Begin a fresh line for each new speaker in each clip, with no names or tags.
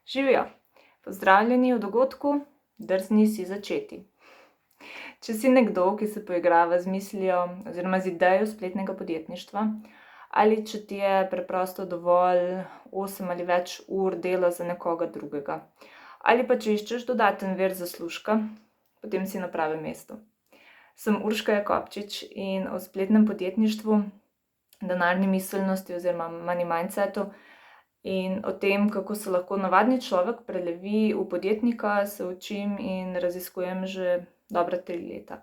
Živijo! Pozdravljeni v dogodku Drzni si začeti. Če si nekdo, ki se poigrava z mislijo oziroma z idejo spletnega podjetništva, ali če ti je preprosto dovolj 8 ali več ur dela za nekoga drugega, ali pa če iščeš dodaten vir zaslužka, potem si na pravem mestu. Sem Urška Jakobčič in o spletnem podjetništvu, denarni miselnosti oziroma money mindsetu in o tem, kako se lahko navadni človek prelevi v podjetnika, se učim in raziskujem že dobra 3 leta.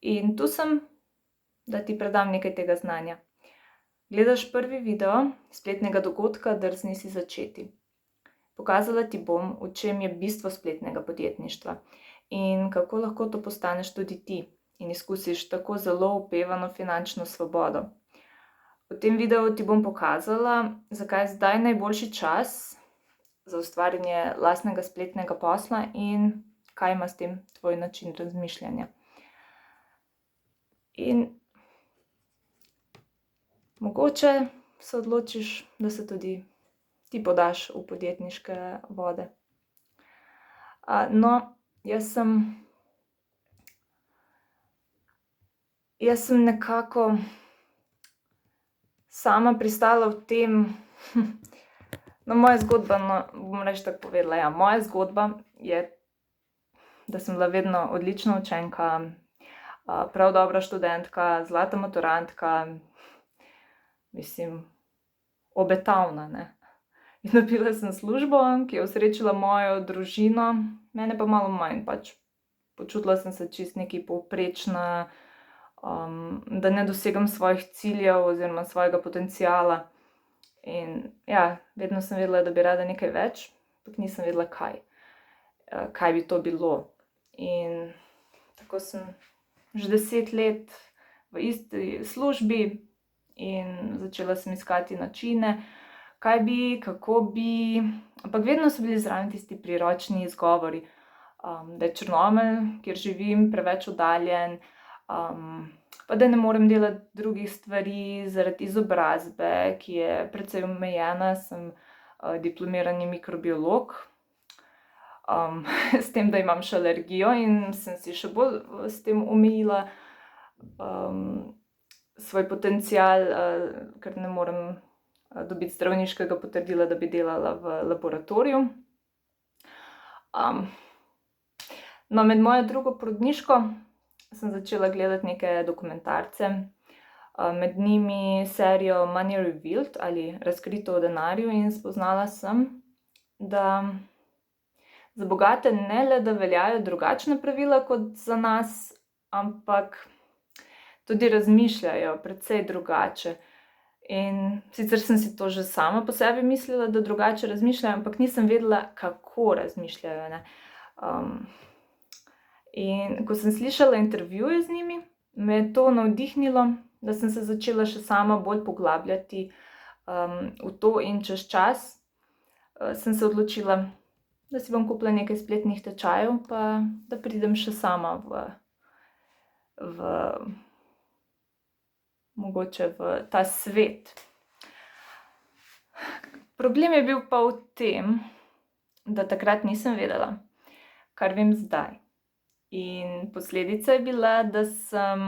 In tu sem, da ti predam nekaj tega znanja. Gledaš prvi video spletnega dogodka Drzni si začeti. Pokazala ti bom, v čem je bistvo spletnega podjetništva in kako lahko to postaneš tudi ti in izkusiš tako zelo opevano finančno svobodo. V tem videu ti bom pokazala, zakaj je zdaj najboljši čas za ustvarjanje lastnega spletnega posla in kaj ima s tem tvoj način razmišljanja. In mogoče se odločiš, da se tudi ti podaš v podjetniške vode. Jaz sem nekako sama pristala v tem, moja zgodba, bom reč tako povedala, moja zgodba je, da sem bila vedno odlična učenka, prav dobra študentka, zlata maturantka, obetavna, ne. In dobila sem službo, ki je osrečila mojo družino, mene pa malo manj, počutila sem se čisto nekaj povprečna, da ne dosegam svojih ciljev oziroma svojega potenciala. In vedno sem vedela, da bi rada nekaj več, ampak nisem vedela, kaj bi to bilo. In tako sem že 10 let v isti službi in začela sem iskati načine, kaj bi, kako bi, ampak vedno so bili zraven tisti priročni izgovori, da je Črnomelj, kjer živim, preveč oddaljen, pa da ne morem delati drugih stvari zaradi izobrazbe, ki je precej omejena, sem diplomirani mikrobiolog, s tem, da imam še alergijo in sem si še bolj s tem omejila svoj potencial, ker ne morem dobiti zdravniškega potrdila, da bi delala v laboratoriju. Med mojo drugo porodniško sem začela gledati neke dokumentarce, med njimi serijo Money Revealed ali Razkrito o denarju, in spoznala sem, da za bogate ne le, da veljajo drugačna pravila kot za nas, ampak tudi razmišljajo precej drugače. In sicer sem si to že sama po sebi mislila, da drugače razmišljajo, ampak nisem vedela, kako razmišljajo, ne. In ko sem slišala intervjuje z njimi, me je to navdihnilo, da sem se začela še sama bolj poglabljati v to, in čez čas sem se odločila, da si bom kupila nekaj spletnih tečajev, pa da pridem še sama mogoče v ta svet. Problem je bil pa v tem, da takrat nisem vedela, kar vem zdaj. In posledica je bila, da sem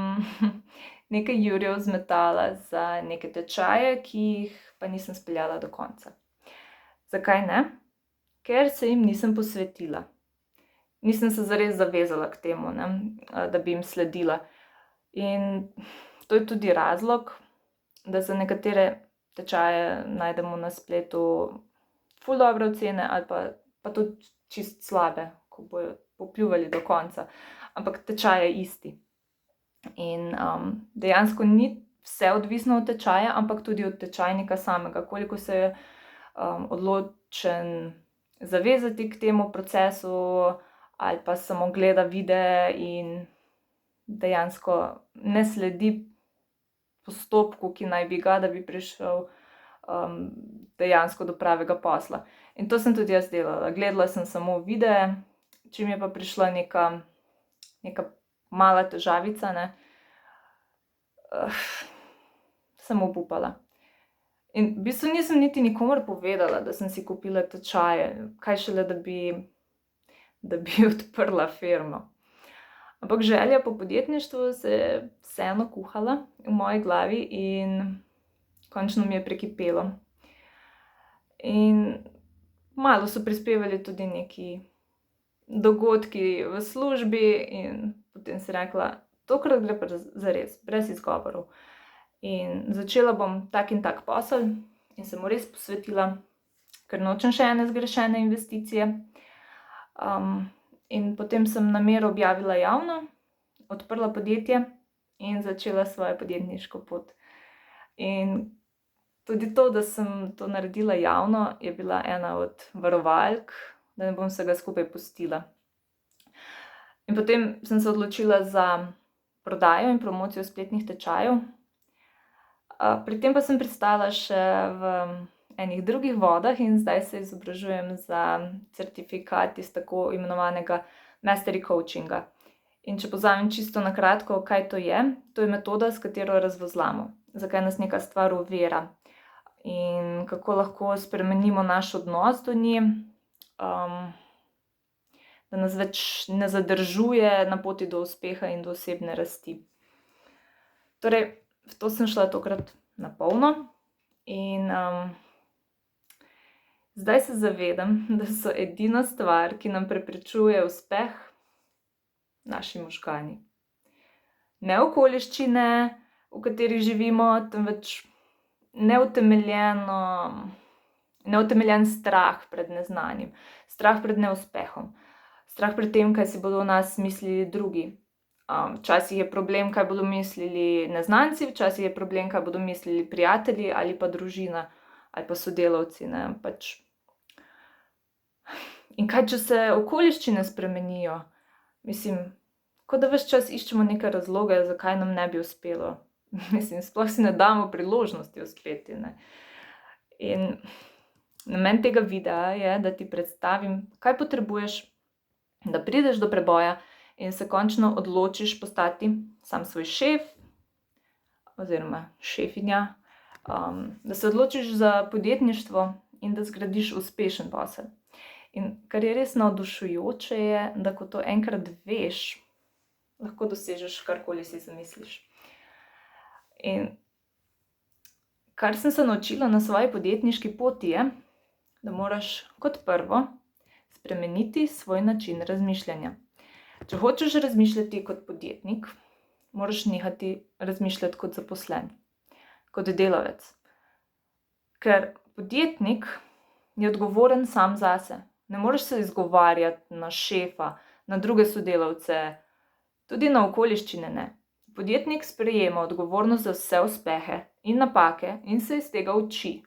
nekaj jurjev zmetala za neke tečaje, ki jih pa nisem speljala do konca. Zakaj ne? Ker se jim nisem posvetila. Nisem se zares zavezala k temu, ne, da bi jim sledila. In to je tudi razlog, da za nekatere tečaje najdemo na spletu ful dobre ocene ali pa tudi čisto slabe, ko bojo popljuvali do konca, ampak tečaj je isti. In dejansko ni vse odvisno od tečaja, ampak tudi od tečajnika samega, koliko se je odločen zavezati k temu procesu ali pa samo gleda videe in dejansko ne sledi postopku, ki naj bi ga, da bi prišel dejansko do pravega posla. In to sem tudi jaz delala, gledala sem samo videe, čim je pa prišla neka mala težavica, ne, sem obupala. In v bistvu nisem niti nikomur povedala, da sem si kupila tečaje, kaj šele, da bi odprla firmo. Ampak želja po podjetništvu se je vseeno kuhala v moji glavi in končno mi je prekipelo. In malo so prispevali tudi neki dogodki v službi in potem si rekla, tokrat gre pa zares, brez izgovorov. In začela bom tak in tak posel in se mu res posvetila, ker nočem še ene zgrešene investicije. In potem sem namero objavila javno, odprla podjetje in začela svojo podjetniško pot. In tudi to, da sem to naredila javno, je bila ena od varovalk, da ne bom vsega skupaj pustila. In potem sem se odločila za prodajo in promocijo spletnih tečajev. Pri tem pa sem pristala še v enih drugih vodah in zdaj se izobražujem za certifikat iz tako imenovanega mastery coachinga. In če povzamem čisto na kratko, kaj to je metoda, s katero razvozlamo, zakaj nas neka stvar ovira in kako lahko spremenimo naš odnos do nje, da nas več ne zadržuje na poti do uspeha in do osebne rasti. Torej, v to sem šla tokrat na polno in zdaj se zavedam, da so edina stvar, ki nam preprečuje uspeh, naši možgani. Ne okoliščine, v katerih živimo, temveč neutemeljen strah pred neznanim, strah pred neuspehom, strah pred tem, kaj si bodo o nas mislili drugi. Včasih je problem, kaj bodo mislili neznanci, včasih je problem, kaj bodo mislili prijatelji ali pa družina ali pa sodelavci, ne, pač. In kaj, če se okoliščine spremenijo? Mislim, kot da ves čas iščemo neke razloge, zakaj nam ne bi uspelo. Mislim, sploh si ne damo priložnosti uspeti, ne. In namen tega videa je, da ti predstavim, kaj potrebuješ, da prideš do preboja in se končno odločiš postati sam svoj šef oziroma šefinja, da se odločiš za podjetništvo in da zgradiš uspešen posel. In kar je res navdušujoče je, da ko to enkrat veš, lahko dosežeš karkoli si zamisliš. In kar sem se naučila na svoji podjetniški poti je, da moraš kot prvo spremeniti svoj način razmišljanja. Če hočeš razmišljati kot podjetnik, moraš nehati razmišljati kot zaposlen, kot delavec. Ker podjetnik je odgovoren sam zase. Ne moreš se izgovarjati na šefa, na druge sodelavce, tudi na okoliščine ne. Podjetnik sprejema odgovornost za vse uspehe in napake in se iz tega uči.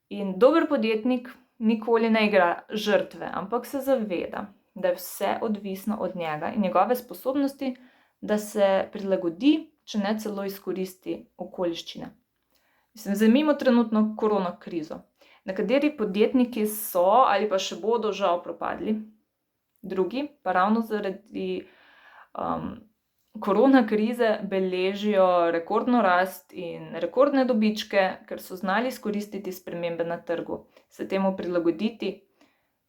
In dober podjetnik nikoli ne igra žrtve, ampak se zaveda, da je vse odvisno od njega in njegove sposobnosti, da se prilagodi, če ne celo izkoristi okoliščine. Mislim, vzemimo trenutno korona krizo. Nekateri podjetniki so ali pa še bodo žal propadli, drugi pa ravno zaradi korona krize beležijo rekordno rast in rekordne dobičke, ker so znali izkoristiti spremembe na trgu, se temu prilagoditi.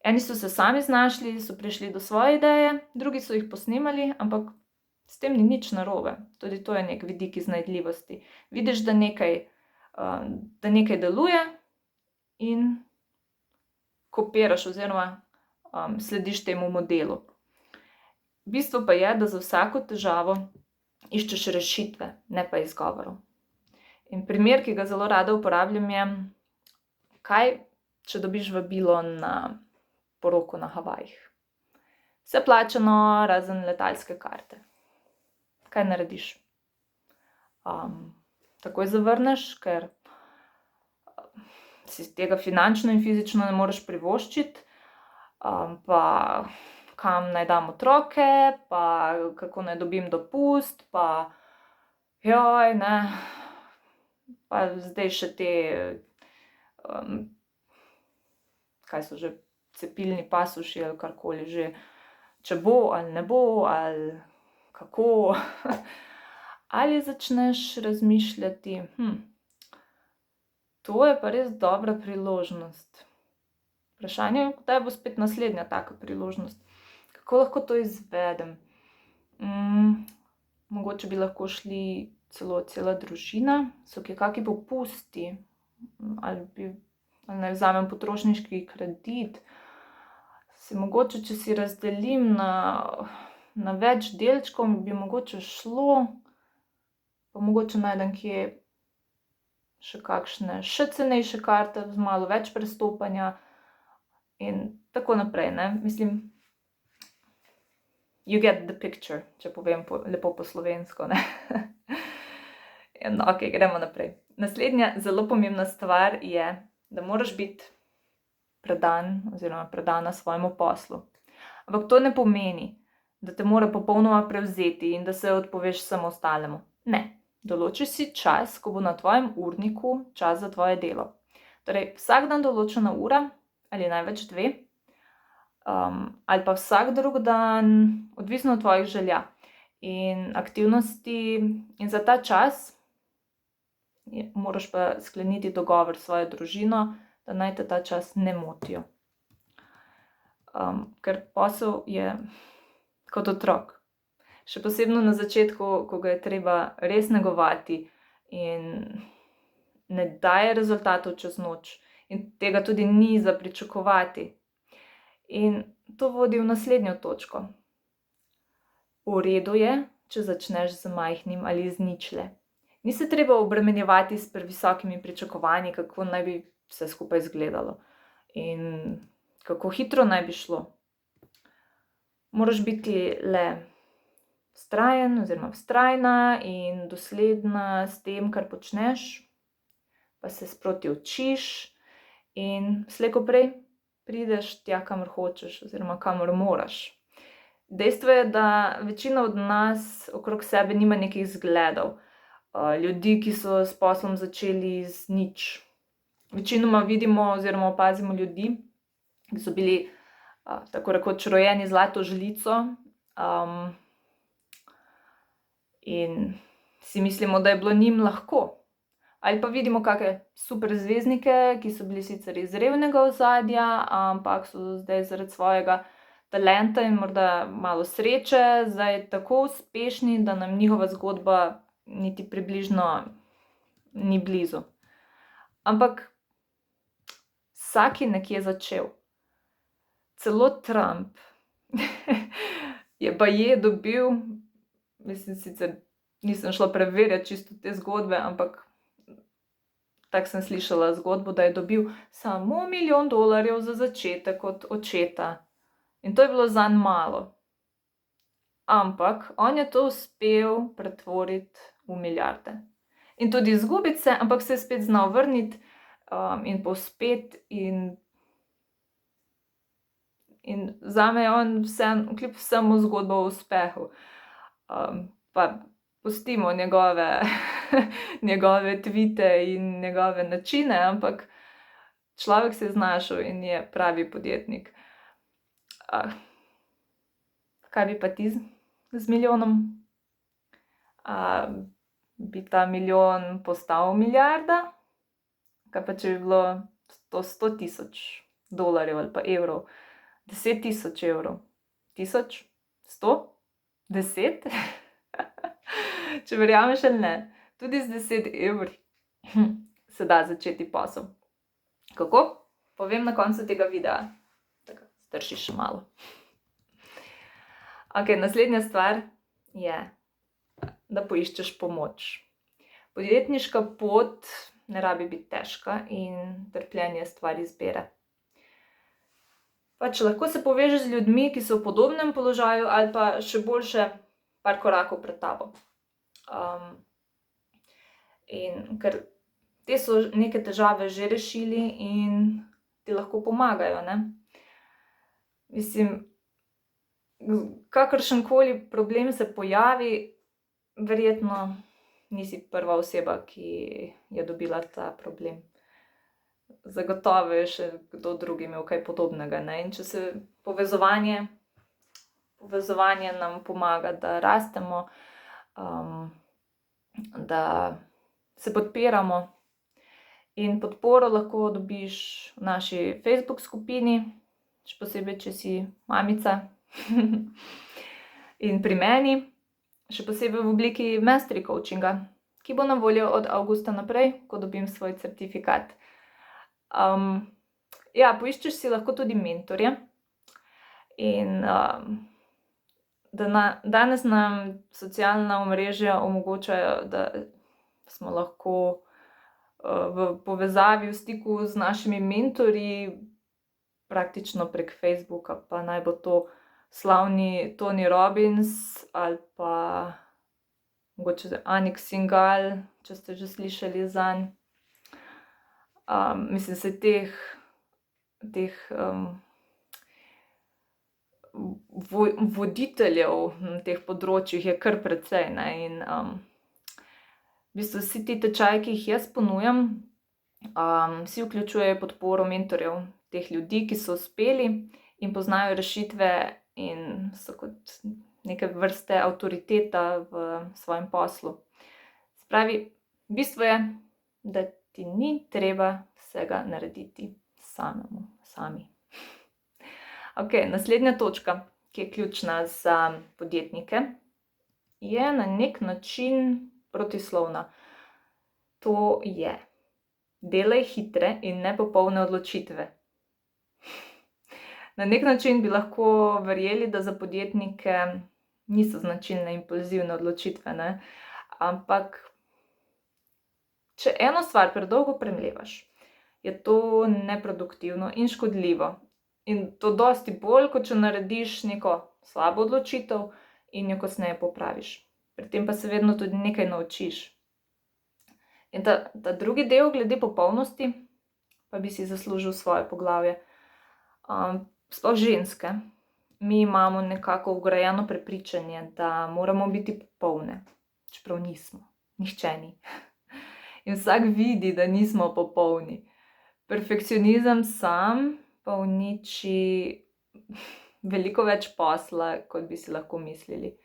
Eni so se sami znašli, so prišli do svoje ideje, drugi so jih posnemali, ampak s tem ni nič narobe. Tudi to je nek vidik iznajdljivosti. Vidiš, da nekaj deluje in kopiraš oziroma slediš temu modelu. Bistvo pa je, da za vsako težavo iščeš rešitve, ne pa izgovorov. In primer, ki ga zelo rada uporabljam, je, kaj, če dobiš vabilo na poroko na Havajih. Vse plačano, razen letalske karte. Kaj narediš? Takoj zavrneš, ker si tega finančno in fizično ne moreš privoščiti, pa kam naj dam otroke, pa kako naj dobim dopust, pa joj, ne, pa zdaj še te, kaj so že, cepilni pasuši ali karkoli že, če bo ali ne bo, ali kako. Ali začneš razmišljati, To je pa res dobra priložnost. Vprašanje je, kdaj bo spet naslednja taka priložnost. Kako lahko to izvedem? Mogoče bi lahko šli celo cela družina, so kje kaki popusti, ali naj vzamem potrošniški kredit. Mogoče, če si razdelim na več delčkov, bi mogoče šlo, pa mogoče najdem kje še kakšne še cenejše karte z malo več prestopanja in tako naprej, ne. Mislim, you get the picture, če povem lepo po slovensko, ne. In okej, gremo naprej. Naslednja zelo pomembna stvar je, da moraš biti predan oziroma predana svojemu poslu. Ampak to ne pomeni, da te mora popolnoma prevzeti in da se odpoveš vsemu ostalemu. Ne. Določi si čas, ko bo na tvojem urniku čas za tvoje delo. Torej, vsak dan določena ura ali največ 2, ali pa vsak drug dan, odvisno od tvojih želja in aktivnosti. In za ta čas moraš pa skleniti dogovor s svojo družino, da naj te ta čas ne motijo. Ker posel je kot otrok. Še posebno na začetku, ko ga je treba res negovati in ne daje rezultatov čez noč in tega tudi ni za pričakovati. In to vodi v naslednjo točko. V redu je, če začneš z majhnim ali z ničle. Ni se treba obremenjevati s previsokimi pričakovanji, kako naj bi vse skupaj izgledalo in kako hitro naj bi šlo. Moraš biti le vztrajen oziroma vztrajna in dosledna s tem, kar počneš, pa se sproti učiš in slej ko prej prideš tja, kamor hočeš oziroma kamor moraš. Dejstvo je, da večina od nas okrog sebe nima nekih zgledov. Ljudi, ki so s poslom začeli z nič. Večinoma vidimo oziroma opazimo ljudi, ki so bili tako rekoč rojeni z zlato žlico, in si mislimo, da je bilo njim lahko. Ali pa vidimo kake super zvezdnike, ki so bili sicer iz revnega ozadja, ampak so zdaj zaradi svojega talenta in morda malo sreče zdaj tako uspešni, da nam njihova zgodba niti približno ni blizu. Ampak vsak je nekje začel. Celo Trump je baje dobil, mislim, sicer nisem šla preverjati čisto te zgodbe, ampak tako sem slišala zgodbo, da je dobil samo $1 milijon za začetek od očeta. In to je bilo zanj malo. Ampak on je to uspel pretvoriti v milijarde. In tudi izgubiti se, ampak se je spet znal vrniti in povzpeti in zame je on kljub vsemu zgodba o uspehu. Pa pustimo njegove tvite in njegove načine, ampak človek se je znašel in je pravi podjetnik. Kaj bi pa ti z milijonom? Bi ta milijon postal milijarda? Kaj pa če bi bilo to $100,000 ali pa evrov? 10,000 evrov? 1000? 100? 10? Če verjameš ali ne, tudi z 10 evri se da začeti posel. Kako? Povem na koncu tega videa. Tako, strši še malo. Okej, naslednja stvar je, da poiščeš pomoč. Podjetniška pot ne rabi biti težka in trpljenje je stvar izbire. Pač lahko se povežeš z ljudmi, ki so v podobnem položaju ali pa še boljše par korakov pred tabo. In ker te so neke težave že rešili in ti lahko pomagajo, ne. Mislim, kakršenkoli problem se pojavi, verjetno nisi prva oseba, ki je dobila ta problem. Zagotovo je še kdo drug imel kaj podobnega, ne. In če se povezovanje nam pomaga, da rastemo, da se podpiramo In podporo lahko dobiš v naši Facebook skupini, še posebej, če si mamica. In pri meni, še posebej v obliki mastery coachinga, ki bo na voljo od avgusta naprej, ko dobim svoj certifikat. Poiščeš si lahko tudi mentorje. In danes nam socialna omrežja omogočajo, da smo lahko v povezavi, v stiku z našimi mentorji, praktično prek Facebooka, pa naj bo to slavni Tony Robbins ali pa mogoče Anik Singal, če ste že slišali zanj. Mislim, se teh voditeljev na teh področjih je kar precej, ne, in v bistvu vsi ti tečaji, ki jih jaz ponujam, vsi vključujejo podporo mentorjev, teh ljudi, ki so uspeli in poznajo rešitve in so kot neke vrste avtoriteta v svojem poslu. Se pravi, bistvo je, da ti ni treba vsega narediti sami. Naslednja točka, ki je ključna za podjetnike, je na nek način protislovna. To je: delaj hitre in nepopolne odločitve. Na nek način bi lahko verjeli, da za podjetnike niso značilne impulzivne odločitve, ne? Ampak če eno stvar predolgo premlevaš, je to neproduktivno in škodljivo. In to dosti bolj, kot če narediš neko slabo odločitev in jo kasneje popraviš. Pri tem pa se vedno tudi nekaj naučiš. In ta drugi del glede popolnosti pa bi si zaslužil svoje poglavje. Sploh ženske, mi imamo nekako vgrajeno prepričanje, da moramo biti popolne, čeprav nismo. Nihče ni. In vsak vidi, da nismo popolni. Perfekcionizem sam pa uniči veliko več posla, kot bi si lahko mislili.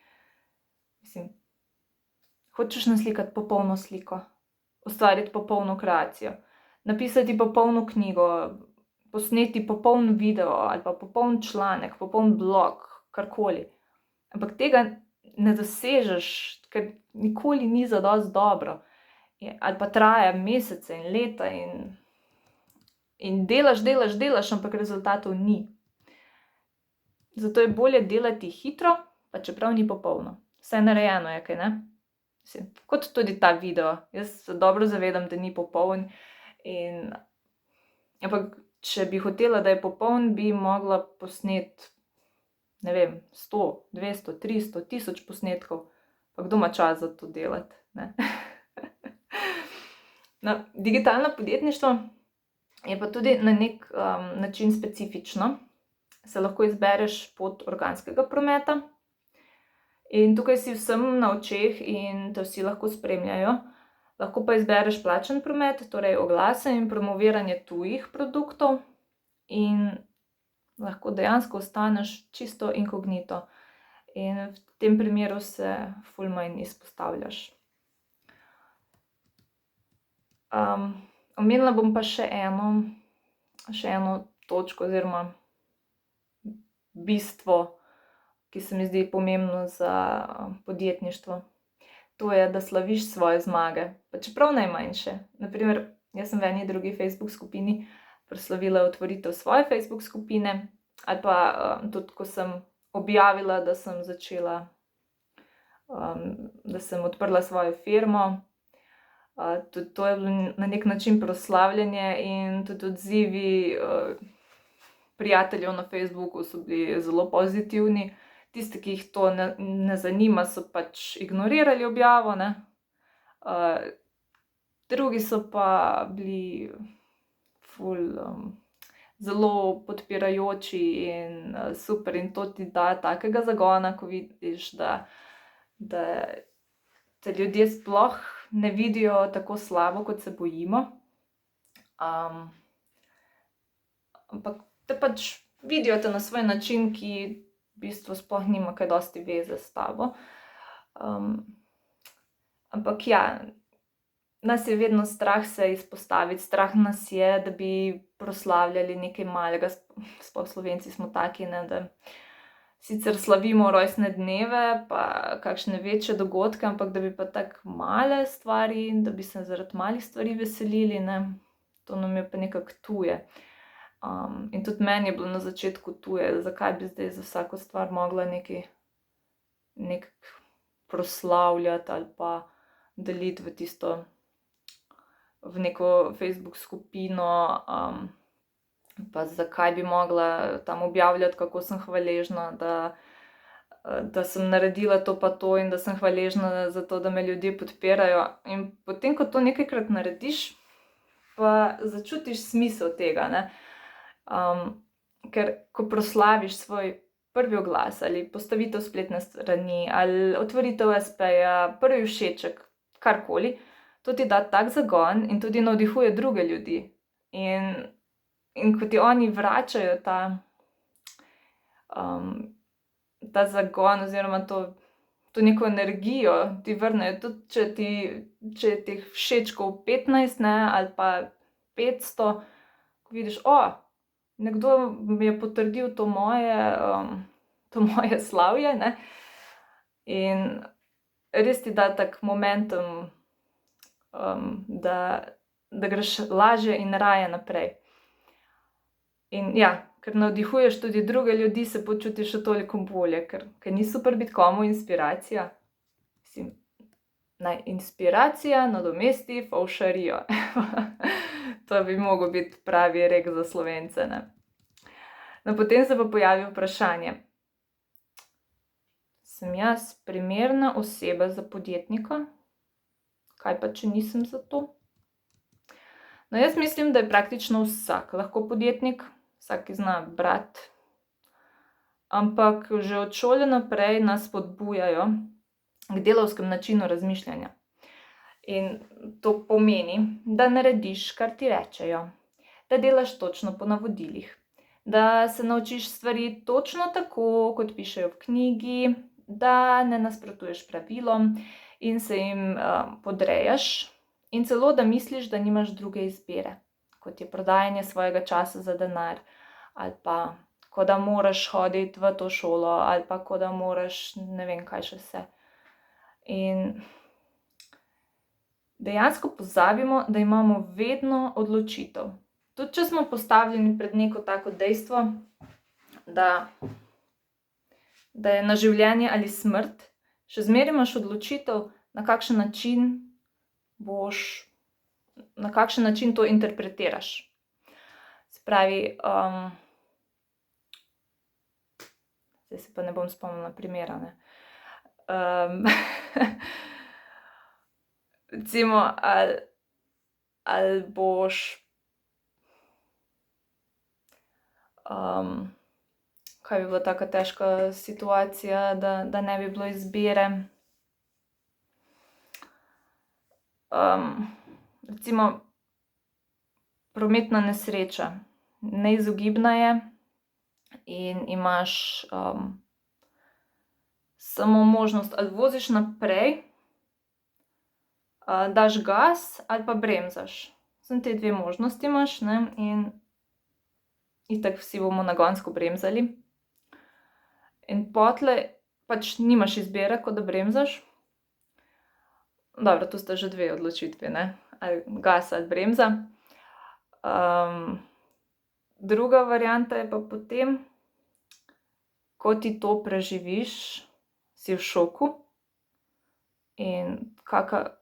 Mislim, hočeš naslikati popolno sliko, ustvariti popolno kreacijo, napisati popolno knjigo, posneti popoln video ali pa popoln članek, popoln blog, karkoli. Ampak tega ne dosežeš, ker nikoli ni zadosti dobro. Ali pa traja mesece in leta in delaš, ampak rezultatov ni. Zato je bolje delati hitro, pa čeprav ni popolno. Vse narejeno je, kaj ne? Mislim, kot tudi ta video. Jaz se dobro zavedam, da ni popoln. Ampak če bi hotela, da je popoln, bi mogla posneti, 100, 200, 300, 1000 posnetkov. Pa kdo ima čas za to delati, ne? Digitalno podjetništvo je pa tudi na nek način specifično. Se lahko izbereš pot organskega prometa in tukaj si vsem na očeh in te vsi lahko spremljajo. Lahko pa izbereš plačen promet, torej oglase in promoviranje tujih produktov, in lahko dejansko ostaneš čisto inkognito. In v tem primeru se ful manj izpostavljaš. Omenila bom pa še eno točko oziroma bistvo, ki se mi zdi pomembno za podjetništvo. To je, da slaviš svoje zmage, pa čeprav najmanjše. Na primer, jaz sem v eni drugi Facebook skupini proslavila otvoritev svoje Facebook skupine, ali pa tudi, ko sem objavila, da sem začela, da sem odprla svojo firmo. Tudi to je bilo na nek način proslavljanje in tudi odzivi prijateljev na Facebooku so bili zelo pozitivni. Tisti, ki jih to ne zanima, so pač ignorirali objavo, ne. Drugi so pa bili ful zelo podpirajoči in super, in to ti da takega zagona, ko vidiš, da te ljudje sploh ne vidijo tako slabo, kot se bojimo. Ampak te pač vidijo te na svoj način, ki v bistvu sploh nima kaj dosti veze s tabo. Ampak ja, nas je vedno strah se izpostaviti, strah nas je, da bi proslavljali nekaj malega, sploh Slovenci smo taki, ne, da sicer slavimo rojstne dneve pa kakšne večje dogodke, ampak da bi pa tako male stvari, da bi se zaradi malih stvari veselili, ne, to nam je pa nekako tuje. In tudi meni je bilo na začetku tuje, zakaj bi zdaj za vsako stvar mogla nekaj proslavljati ali pa deliti v neko Facebook skupino, pa zakaj bi mogla tam objavljati, kako sem hvaležna, da sem naredila to pa to in da sem hvaležna za to, da me ljudje podpirajo. In potem, ko to nekajkrat narediš, pa začutiš smisel tega, ne. Ker ko proslaviš svoj prvi oglas ali postavitev spletne strani ali otvoritev espeja, prvi všeček, karkoli, to ti da tak zagon in tudi navdihuje druge ljudi. In ko ti oni vračajo ta zagon oziroma to neko energijo ti vrnejo, tudi če je teh všečkov 15, ne, ali pa 500, ko vidiš, nekdo mi je potrdil to moje slavje, ne, in res ti da tak momentum, da greš lažje in raje naprej. In ja, ker navdihuješ tudi druge ljudi, se počutiš še toliko bolje, ker ni super biti komu inspiracija. Mislim, naj inspiracija nadomesti fovšarijo. To bi mogel biti pravi rek za Slovence, ne. No, potem se pa pojavi vprašanje: sem jaz primerna oseba za podjetnika? Kaj pa, če nisem za to? No, jaz mislim, da je praktično vsak lahko podjetnik, vsak, ki zna brati, ampak že od šole naprej nas spodbujajo k delavskemu načinu razmišljanja. In to pomeni, da narediš, kar ti rečejo, da delaš točno po navodilih, da se naučiš stvari točno tako, kot pišejo v knjigi, da ne nasprotuješ pravilom in se jim podrejaš, in celo da misliš, da nimaš druge izbire, kot je prodajanje svojega časa za denar, ali pa kot da moraš hoditi v to šolo, ali pa kot da moraš ne vem kaj še vse. In dejansko pozabimo, da imamo vedno odločitev. Tudi če smo postavljeni pred neko tako dejstvo, da je na življenje ali smrt, še zmeraj imaš odločitev, na kakšen način to interpretiraš. Se pravi, zdaj se pa ne bom spomnila primera, ne. Recimo, ali boš, kaj bi bila taka težka situacija, da ne bi bilo izbire. Recimo prometna nesreča, neizogibna je in imaš samo možnost, ali voziš naprej, daš gas ali pa bremzaš. Samo te dve možnosti imaš, ne, in itak vsi bomo nagonsko bremzali. In potlej pač nimaš izbire, kot da bremzaš. Dobro, to sta že dve odločitvi, ne, ali gas ali bremza. Druga varianta je pa potem, ko ti to preživiš, si v šoku in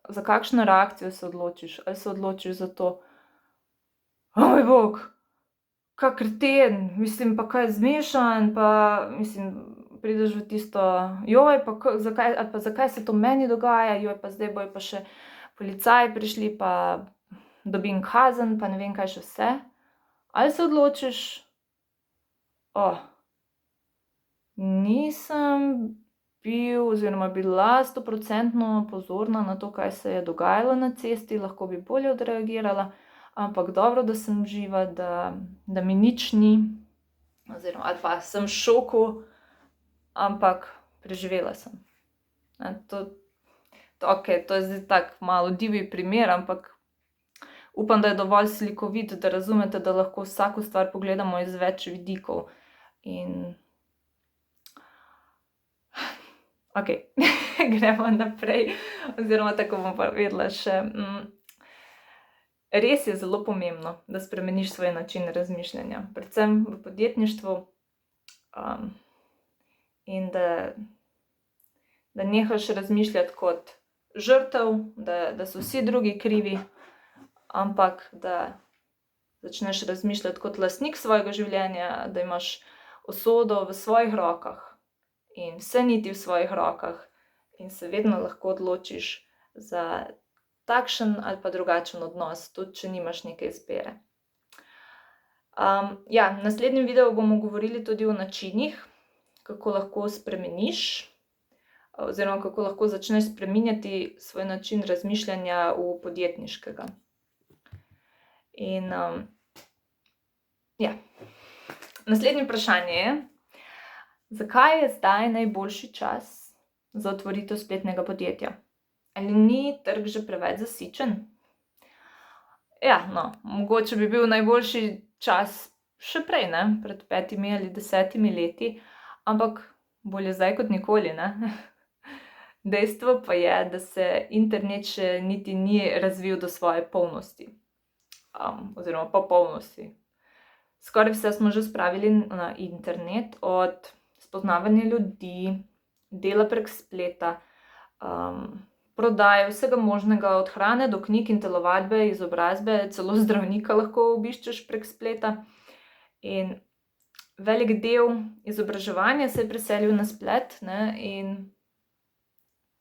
za kakšno reakcijo se odločiš. Ali se odločiš za to: "O moj bog, kak kreten, mislim, pa kaj zmešan, pa mislim," prideš v tisto: "Joj, pa zakaj, ali pa zakaj se to meni dogaja, joj, pa zdaj bojo pa še policaji prišli, pa dobim kazen, pa ne vem kaj še vse." Ali se odločiš: nisem bil oziroma bila 100% pozorna na to, kaj se je dogajalo na cesti, lahko bi bolje odreagirala, ampak dobro, da sem živa, da mi nič ni, oziroma ali pa sem v šoku, ampak preživela sem." okej, to je zdaj tak malo divji primer, ampak upam, da je dovolj slikovit, da razumete, da lahko vsako stvar pogledamo iz več vidikov. In okej, gremo naprej, oziroma tako bom povedala še. Res je zelo pomembno, da spremeniš svoj način razmišljanja, predvsem v podjetništvu, in da nehaš razmišljati kot žrtev, da so vsi drugi krivi, ampak da začneš razmišljati kot lastnik svojega življenja, da imaš usodo v svojih rokah in vse niti v svojih rokah in se vedno lahko odločiš za takšen ali pa drugačen odnos, tudi če nimaš neke izbire. V naslednjem videu bomo govorili tudi o načinih, kako lahko spremeniš oziroma kako lahko začneš spreminjati svoj način razmišljanja v podjetniškega. In naslednje vprašanje je, zakaj je zdaj najboljši čas za otvoritev spletnega podjetja? Ali ni trg že preveč zasičen? Mogoče bi bil najboljši čas še prej, pred 5 ali 10 leti, ampak bolje zdaj kot nikoli, Dejstvo pa je, da se internet še niti ni razvil do svoje polnosti, oziroma popolnosti. Skoraj vse smo že spravili na internet, od spoznavanja ljudi, dela prek spleta, prodaje vsega možnega, od hrane do knjig in telovadbe, izobrazbe, celo zdravnika lahko obiščeš prek spleta. In velik del izobraževanja se je preselil na splet, in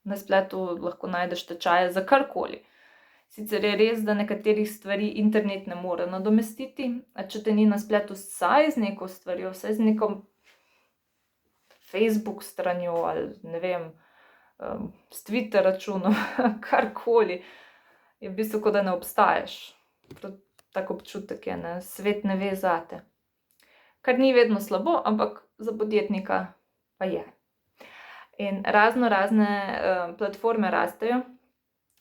na spletu lahko najdeš tečaje za karkoli. Sicer je res, da nekaterih stvari internet ne more nadomestiti, a če te ni na spletu vsaj z neko stvarjo, vsaj z neko Facebook stranjo ali ne vem, s Twitter računom, karkoli, je v bistvu, kot da ne obstajaš. Tak občutek je, svet ne ve zate. Kar ni vedno slabo, ampak za podjetnika pa je. In razne platforme rastejo,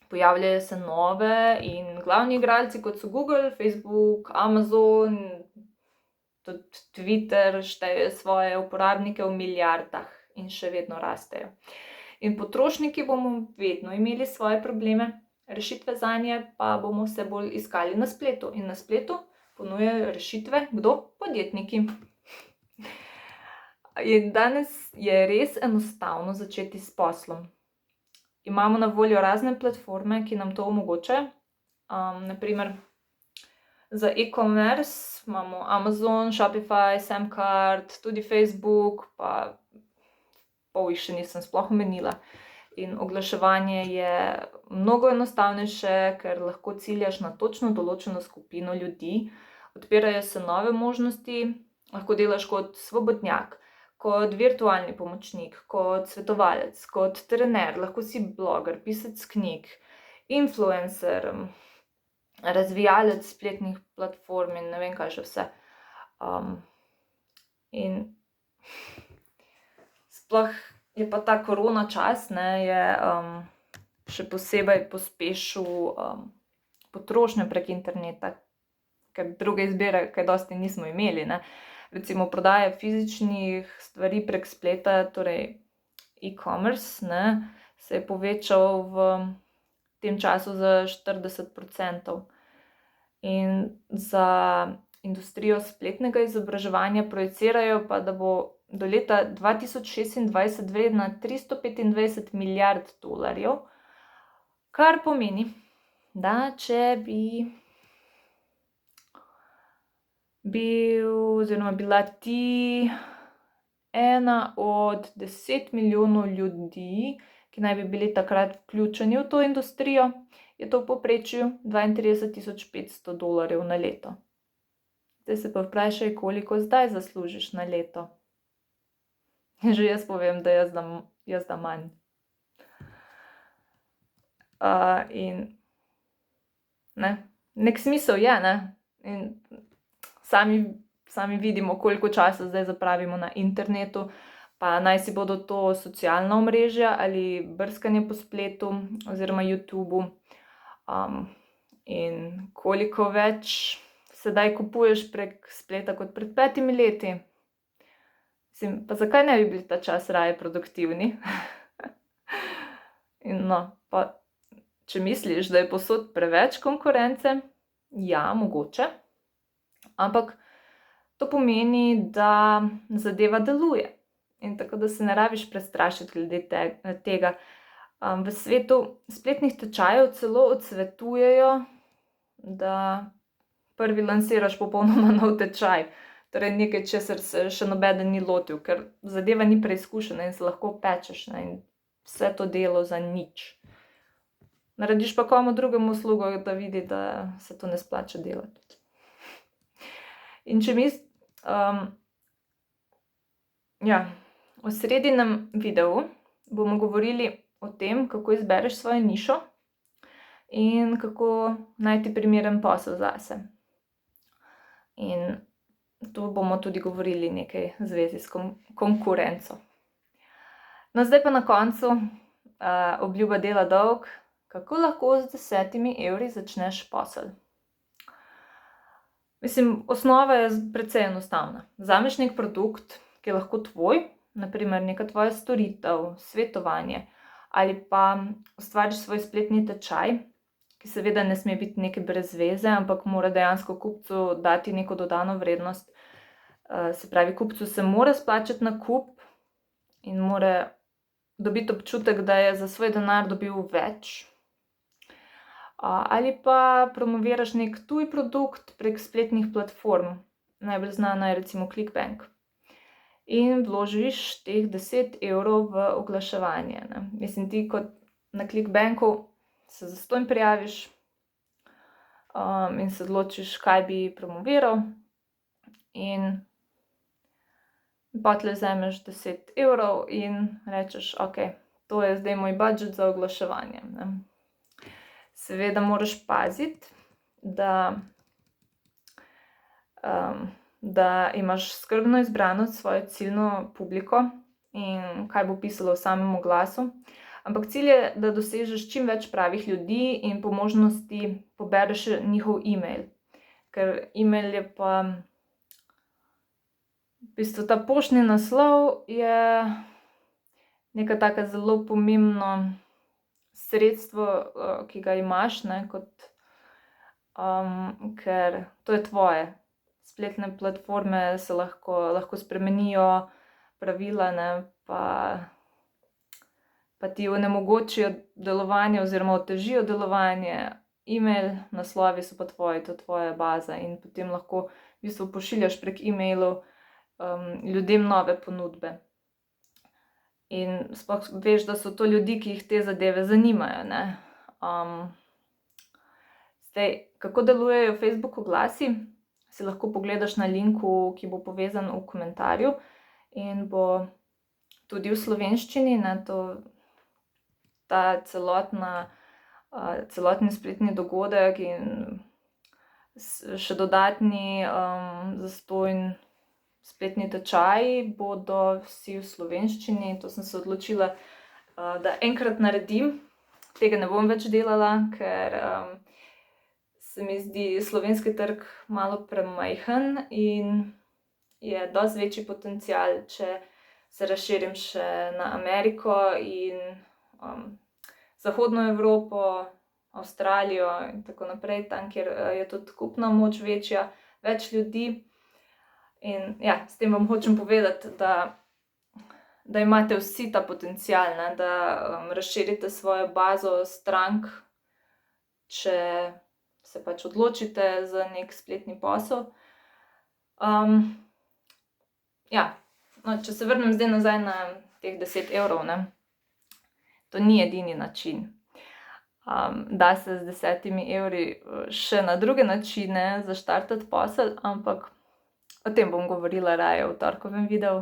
pojavljajo se nove in glavni igralci, kot so Google, Facebook, Amazon, tudi Twitter, štejejo svoje uporabnike v milijardah in še vedno rastejo. In potrošniki bomo vedno imeli svoje probleme, rešitve zanje pa bomo vse bolj iskali na spletu. In na spletu ponujajo rešitve, kdo? Podjetniki. In danes je res enostavno začeti s poslom. Imamo na voljo razne platforme, ki nam to omogočajo. Na primer, za e-commerce imamo Amazon, Shopify, Samcart, tudi Facebook, pa pol jih še nisem sploh omenila. In oglaševanje je mnogo enostavnejše, ker lahko ciljaš na točno določeno skupino ljudi. Odpirajo se nove možnosti, lahko delaš kot svobodnjak, kot virtualni pomočnik, kot svetovalec, kot trener, lahko si bloger, pisec knjig, influencer, razvijalec spletnih platform in ne vem kaj še vse. In sploh je pa ta korona čas, je še posebej pospešil potrošnjo prek interneta, ker druge izbire kaj dosti nismo imeli, Recimo prodaja fizičnih stvari prek spleta, torej e-commerce, se je povečal v tem času za 40%. In za industrijo spletnega izobraževanja projicirajo pa, da bo do leta 2026 vredna 325 milijard dolarjev, kar pomeni, da če bi bila ti ena od 10 milijonov ljudi, ki naj bi bili takrat vključeni v to industrijo, je to v povprečju 32.500 dolarjev na leto. Zdaj se pa vprašaj, koliko zdaj zaslužiš na leto. Že jaz povem, da jaz da manj. In nek smisel je, In sami vidimo, koliko časa zdaj zapravimo na internetu, pa naj si bodo to socialna omrežja ali brskanje po spletu oziroma YouTubu. In koliko več sedaj kupuješ prek spleta kot pred 5 leti. Mislim, pa zakaj ne bi bili ta čas raje produktivni? In no, pa če misliš, da je povsod preveč konkurence, ja, mogoče, ampak to pomeni, da zadeva deluje. In tako da se ne rabiš prestrašiti glede tega. V svetu spletnih tečajev celo odsvetujejo, da prvi lansiraš popolnoma nov tečaj. Torej nekaj, česar se še nobeden ni lotil, ker zadeva ni preizkušena in se lahko pečeš, ne, in vse to delo za nič. Narediš pa komu drugemu uslugo, da vidi, da se to ne splača delati. In če v sredinem videu bomo govorili o tem, kako izbereš svojo nišo in kako najti primeren posel zase. In tu bomo tudi govorili nekaj v zvezi s konkurenco. No, zdaj pa na koncu obljuba dela dolg, kako lahko z 10 evri začneš posel. Mislim, osnova je precej enostavna. Vzameš nek produkt, ki je lahko tvoj, naprimer neka tvoja storitev, svetovanje, ali pa ustvariš svoj spletni tečaj, ki seveda ne sme biti nekaj brez veze, ampak mora dejansko kupcu dati neko dodano vrednost. Se pravi, kupcu se mora splačati nakup in mora dobiti občutek, da je za svoj denar dobil več. Ali pa promoviraš nek tuj produkt prek spletnih platform, najbolj znana je recimo ClickBank, in vložiš teh 10 evrov v oglaševanje, ne. Mislim, ti kot na ClickBanku se zastonj prijaviš in se odločiš, kaj bi promoviral, in potlej vzameš 10 evrov in rečeš, okej, to je zdaj moj budget za oglaševanje, ne. Seveda moraš paziti, da imaš skrbno izbrano svojo ciljno publiko in kaj bo pisalo v samem oglasu. Ampak cilj je, da dosežeš čim več pravih ljudi in po možnosti pobereš njihov e-mail. Ker e-mail je pa v bistvu ta poštni naslov je neka taka zelo pomembno sredstvo, ki ga imaš, ne, ker to je tvoje. Spletne platforme se lahko spremenijo, pravila, ne, pa ti onemogočijo delovanje oziroma otežijo delovanje. E-mail naslovi so pa tvoji, to je tvoja baza in potem lahko v bistvu pošiljaš prek e-mailov ljudem nove ponudbe. In sploh veš, da so to ljudi, ki jih te zadeve zanimajo, ne. Zdaj, kako delujejo Facebook oglasi, si lahko pogledaš na linku, ki bo povezan v komentarju in bo tudi v slovenščini, ne, ta celotni spletni dogodek in še dodatni zastonj spletni tečaji bodo vsi v slovenščini. To sem se odločila, da enkrat naredim. Tega ne bom več delala, ker se mi zdi slovenski trg malo premajhen in je dosti večji potencial, če se razširim še na Ameriko in Zahodno Evropo, Avstralijo in tako naprej, tam, kjer je tudi kupna moč večja, več ljudi. In ja, s tem vam hočem povedati, da imate vsi ta potencial, ne, da razširite svojo bazo strank, če se pač odločite za nek spletni posel. No, če se vrnem zdaj nazaj na teh 10 evrov, ne, to ni edini način. Da se z 10 evri še na druge načine zaštartati posel, ampak o tem bom govorila raje v torkovem videu.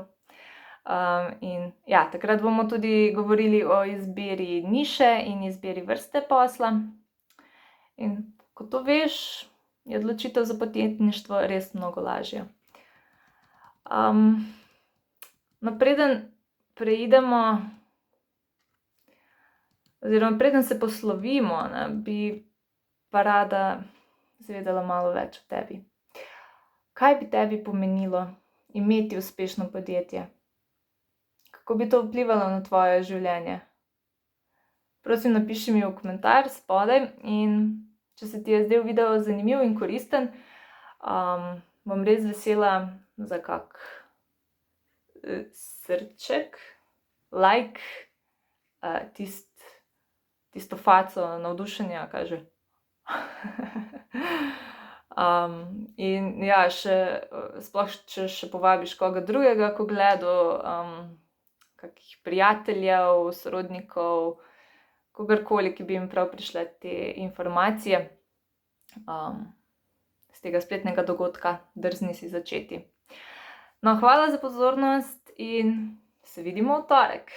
In ja, takrat bomo tudi govorili o izbiri niše in izbiri vrste posla. In ko to veš, je odločitev za podjetništvo res mnogo lažja. No, preden preidemo, oziroma preden se poslovimo, bi pa rada izvedela malo več o tebi. Kaj bi tebi pomenilo imeti uspešno podjetje? Kako bi to vplivalo na tvoje življenje? Prosim, napiši mi v komentar spodaj, in če se ti je zdel video zanimiv in koristen, bom res vesela za kak srček, like, tisto faco navdušenja, kaj že. In ja, sploh če še povabiš koga drugega k ogledu, kakih prijateljev, sorodnikov, kogarkoli, ki bi jim prav prišle te informacije z tega spletnega dogodka Drzni si začeti. No, hvala za pozornost in se vidimo v torek.